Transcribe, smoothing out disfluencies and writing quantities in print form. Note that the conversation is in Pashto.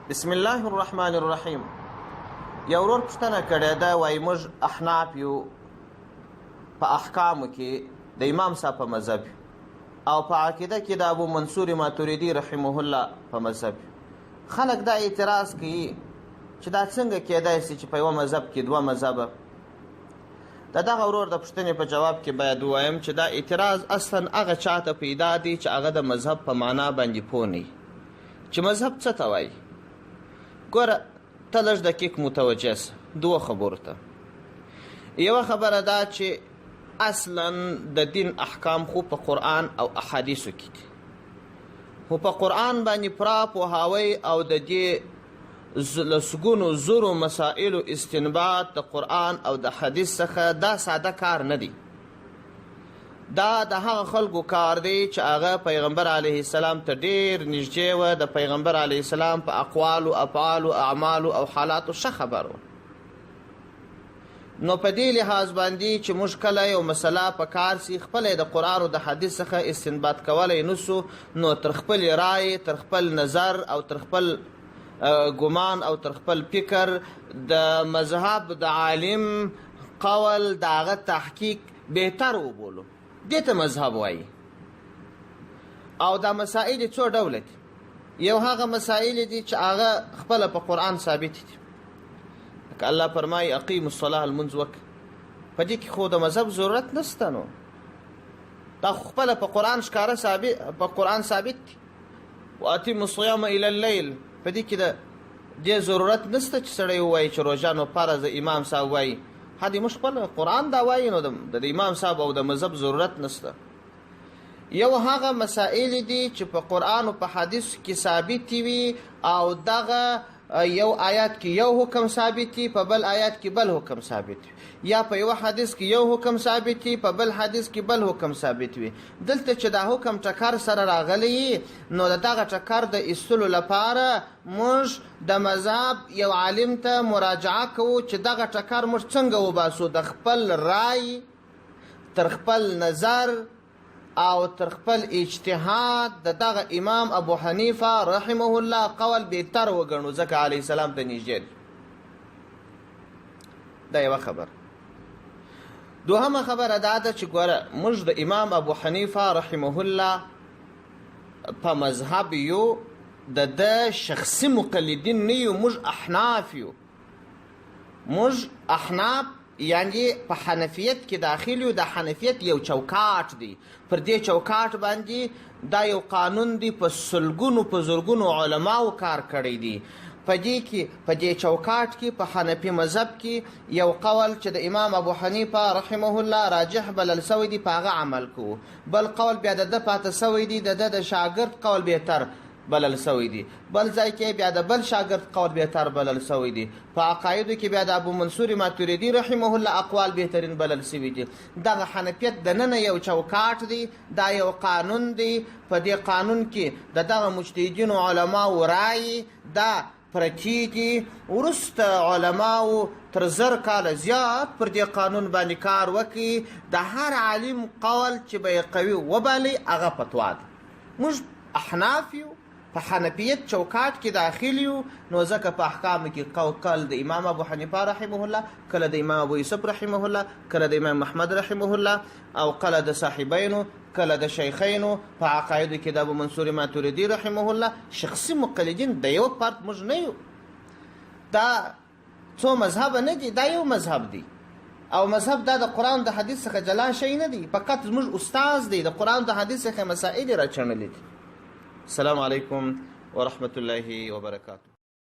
بسم الله الرحمن الرحیم. یو ورور پوښتنه کړې ده، وایي موږ احناف یو، په احکامو کې د امام صاحب په مذهب او په عقیده کې د ابو منصور ماتوریدي رحمه الله په مذهب. خلک دا اعتراض کوي چې دا څنګه کېدای شي چې په یوه مذهب کې دوه مذهبه. د دغه ورور د پوښتنې په جواب کې باید ووایم چې دا اعتراض اصلا هغه چاته پیدا دی چې هغه د مذهب په معنا باندې پوه نه وي چې مذهب څه ته وایي. ګوره ته لږ دقیق متوجه سه دوه خبرو ته. یوه خبره دا چې اصلا د دین احکام خو په قرآن او احادیثو کې دي، خو په قرآن باندې پوره پوهاوی او د دې لسګونو زرو مسائلو استنباط د قرآن او د حدیث څخه دا ساده کار نه دی. دا د هغه خلکو کار دی چې هغه پیغمبر علیه السلام ته ډېر نږدې وه، د پیغمبر علیه السلام په اقوالو افعالو اعمالو او حالاتو ښه خبر و. نو په دې لحاظ باندې چې موږ کله یو مسله په کار سي خپله د قرآن او د حدیث څخه استنباط کولی نسو، نو تر خپل رای، تر خپل نظر او تر خپل ګمان او تر خپل فکر د مذهب د عالم قول د هغه تحقیق بهتر وبولو، دې ته مذهب وایي. او دا مسائل څو ډوله دي. یو هغه مسائل دي چې هغه خپله په قرآن ثابت دي، لکه الله فرمایي اقیموا الصلاة لمونځ وکړه، په دې کې خو د مذهب ضرورت نشته. نو دا خو خپله په قرآن ښکاره په قرآن ثابت دي. واتموا الصیام الی اللیل، په دې کې د دې ضرورت نشته چې سړی ووایي چې روژه نو فرض امام صاحب وایي. هدي موږ خپل قرآن دا وایي، نو د امام صاحب او د مذهب ضرورت نشته. یو هغه مسائل دي چې په قرآن او په حدیث کې ثابت وي، او دغه یو آیات کې یو حکم ثابت وي، په بل آیات کې بل حکم ثابت وي، یا په یو حدیث کې یو حکم ثابت وي، په بل حدیث کې بل حکم ثابت وي. دلته چې دا حکم ټکر سره راغلی، نو د دغه ټکر د ایستلو لپاره موږ د مذهب یو عالم ته مراجعه کوو چې دغه ټکر موږ څنګه وباسو، د خپل رای تر خپل نظر او تر خپل اجتهاد د دغه امام ابو حنیفه رحمه الله قول بهتر وګڼو، ځکه علیه السلام ته نږدې دی. دا یوه خبره. دوهمه خبره دا ده چې ګوره موږ د امام ابو حنیفه رحمه الله په مذهب یو، د ده شخصي مقلدین نه یو، موږ احناف یو. موږ احناف یعنی په حنفیت کې داخل یو. د حنفیت یو چوکاټ دی، پر دې چوکاټ باندې دا یو قانون دی، په سلګونو په زرګونو علماو کار کړی دی. په دې چوکاټ کې په حنفي مذهب کې یو قول چې د امام ابو حنیفه رحمه الله راجح بلل سوی دی، په هغه عمل کوو. بل قول بیا د ده پاته سوی دی، د ده د شاګرد قول بهتر بلل سوی دی. بل ځای کې بیا د بل شاګرد قول بهتر بلل سوی دی. په عقایدو کې بیا د ابو منصور ماتوریدي رحمه الله اقوال بهترین بلل سوي دي. دغه حنفیت د ننه یو چوکاټ دی، دا یو قانون دی. په دې قانون کې د دغه مجتهدینو علماو رای دا پرتې دي. وروسته علماو تر 1000 کاله زیات پر دې قانون باندې کار وکړي. د هر عالم قول چې به یې قوي وبالي هغه فتوا ده. موږ احناف یو، په حنفیت چوکاټ کې داخل یو. نو ځکه په احکامو کې کله د امام ابو حنیفه رحمه الله، کله د امام ابو یوسف رحمه الله، کله د امام محمد رحمه الله، او کله د صاحبینو، کله د شیخینو. په عقایدو کې د ابو منصور ماتوریدي رحمه الله شخصي مقلدین د یو فرد موږ نه یو. دا څو مذهب نه دي، دا یو مذهب دی. او مذهب دا د قرآن د حدیث څخه جلا شی نه دی، فقط زموږ استاذ دی، د قرآن د حدیث څخه مسائل راچڼلې دي. السلام علیکم ورحمة الله وبرکاته.